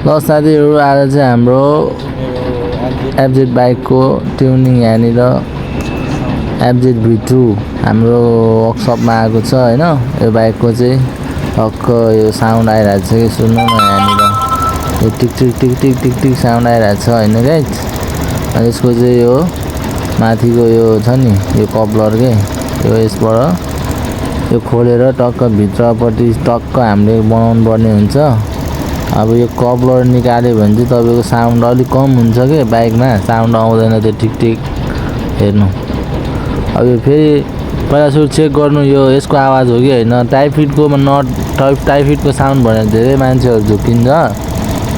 ल साथीहरु आज चाहिँ हाम्रो एफजेड बाइकको ट्युनिङ यहाँनिर एफजेड V2 हाम्रो वर्कसपमा आएको छ हैन। यो बाइकको चाहिँ टक्क यो साउन्ड आइरहेको छ कि सुन्नु न यहाँनिर यो टिक टिक टिक टिक टिक टिक साउन्ड आइरहेको छ हैन गाइस। अनि यसको चाहिँ यो माथिको यो छ नि यो कपलर के यो यसबाट यो खोलेर टक्क भित्रपट्टि टक्क हामीले बनाउनु पर्ने हुन्छ। अब यो कपलर निकाल्यो भने चाहिँ तपाईको साउन्ड अलि कम हुन्छ के बाइकमा साउन्ड आउँदैन त्यो टिक टिक हेर्नु। अब यो फेरि पहिला सुरु चेक गर्नु यो यसको आवाज हो कि हैन। टाइफिटको नट टाइफिटको साउन्ड भनेर धेरै मान्छेहरु झुकिन्छ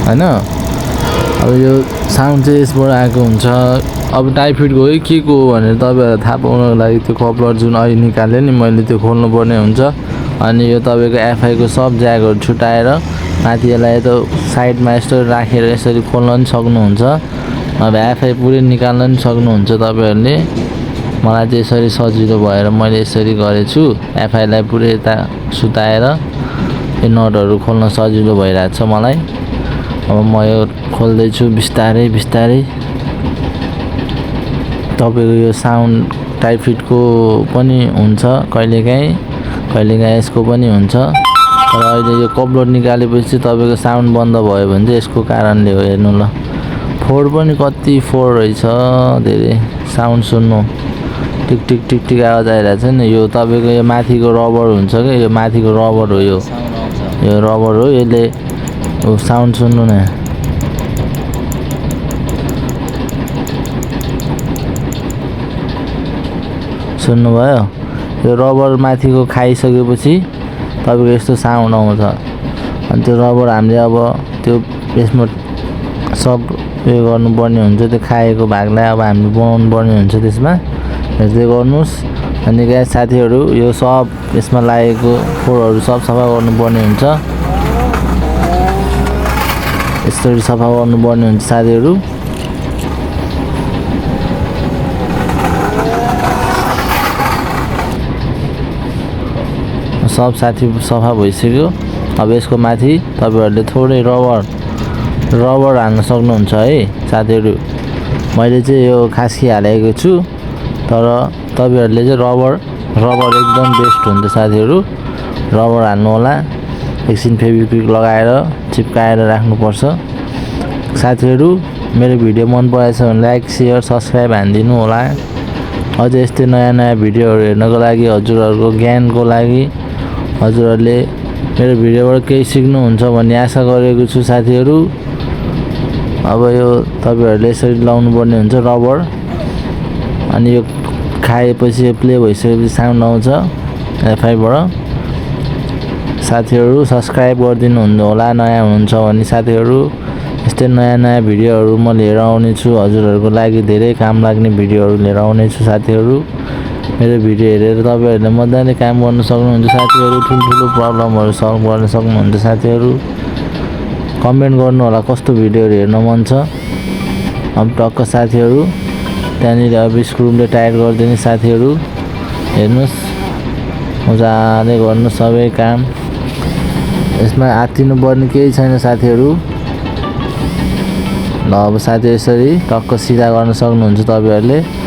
हैन। अब यो साउन्ड चाहिँ यसबाट आएको हुन्छ। अब टाइफिटको हो के को हो भनेर तपाईहरुलाई थाहा पाउनको लागि त्यो कपलर जुन अहिले निकाले नि मैले त्यो खोल्नु पर्ने हुन्छ। अनि यो तपाईको एफआई को सब ज्याकहरु छुटाएर माथि यसलाई त साइडमा यस्तो राखेर यसरी खोल्न पनि सक्नुहुन्छ। अब एफआई पुरै निकाल्न पनि सक्नुहुन्छ तपाईहरुले। मलाई चाहिँ यसरी सजिलो भएर मैले यसरी गरेछु। एफआई लाई पुरै यता सुताएर यो नटहरु खोल्न सजिलो भइरहेछ मलाई। अब म यो खोल्दै छु बिस्तारै बिस्तारै। तपाईको यो साउन्ड टाइफिटको पनि हुन्छ कहिलेकाहीँ यसको पनि हुन्छ। तर अहिले यो कपलर निकालेपछि तपाईको साउन्ड बन्द भयो भने चाहिँ यसको कारणले हो। हेर्नु ल फोर पनि कति फोर रहेछ धेरै साउन्ड सुन्नु टिक टिक टिक टिक आवाज आइरहेछ नि। यो तपाईको यो माथिको रबर हुन्छ के यो माथिको रबर हो यो रबर हो। यसले साउन्ड सुन्नु न सुन्नुभयो। यो रबर माथिको खाइसकेपछि तपाईको यस्तो साउन्ड आउँछ। अनि त्यो रबर हामीले अब त्यो यसमा सब उयो गर्नुपर्ने हुन्छ। त्यो खाएको भागलाई अब हामीले बनाउनु पर्ने हुन्छ त्यसमा हेर्दै गर्नुस्। अनि गाइस साथीहरु यो सब यसमा लागेको फोरहरु सब सफा गर्नुपर्ने हुन्छ। यसरी सफा गर्नुपर्ने हुन्छ साथीहरु। सब साथी सफा भइसक्यो। अब यसको माथि तपाईहरुले थोरै रबर हाल्न सक्नुहुन्छ है साथीहरु। मैले चाहिँ यो खासकी हालेको छु तर तपाईहरुले चाहिँ रबर एकदम बेस्ट हुन्छ साथीहरु। रबर हाल्नु होला। एकछिन फेभिक्विक लगाएर चिपकाएर राख्नुपर्छ। साथीहरु मेरो भिडियो मन परेछ भने लाइक शेयर सब्स्क्राइब हान्दिनु होला। अझै यस्तै नयाँ भिडियोहरु हेर्नको लागि हजुरहरुको ज्ञानको लागि हजुरहरुले मेरो भिडियोबाट केही सिक्नुहुन्छ भन्ने आशा गरेको छु साथीहरु। अब यो तपाईहरुले यसरी लाउनु पर्ने हुन्छ रबर। अनि यो खाएपछि प्ले भइसकेपछि साउन्ड आउँछ एफआई बाट। साथीहरु सब्स्क्राइब गरिदिनु होला नयाँ हुनुहुन्छ भने साथीहरु। यस्तै नयाँ भिडियोहरु म लिएर आउने छु हजुरहरुको लागि। धेरै काम लाग्ने भिडियोहरु लिएर आउने छु साथीहरु। मेरो भिडियो हेरेर तपाईहरुले मजाले काम गर्न सक्नुहुन्छ साथीहरु। ठुलठुलो प्रब्लमहरु सल्भ गर्न सक्नुहुन्छ साथीहरु। कमेन्ट गर्नु होला कस्तो भिडियोहरु हेर्न मन छ। अब टक्क साथीहरु त्यहाँनिर अब स्क्रुले टाइट गर्दिने साथीहरु। हेर्नुस् मजाले गर्नु सबै काम। यसमा आत्तिनु पर्ने केही छैन साथीहरु। ल अब साथी यसरी टक्क सिधा गर्न सक्नुहुन्छ तपाईहरुले।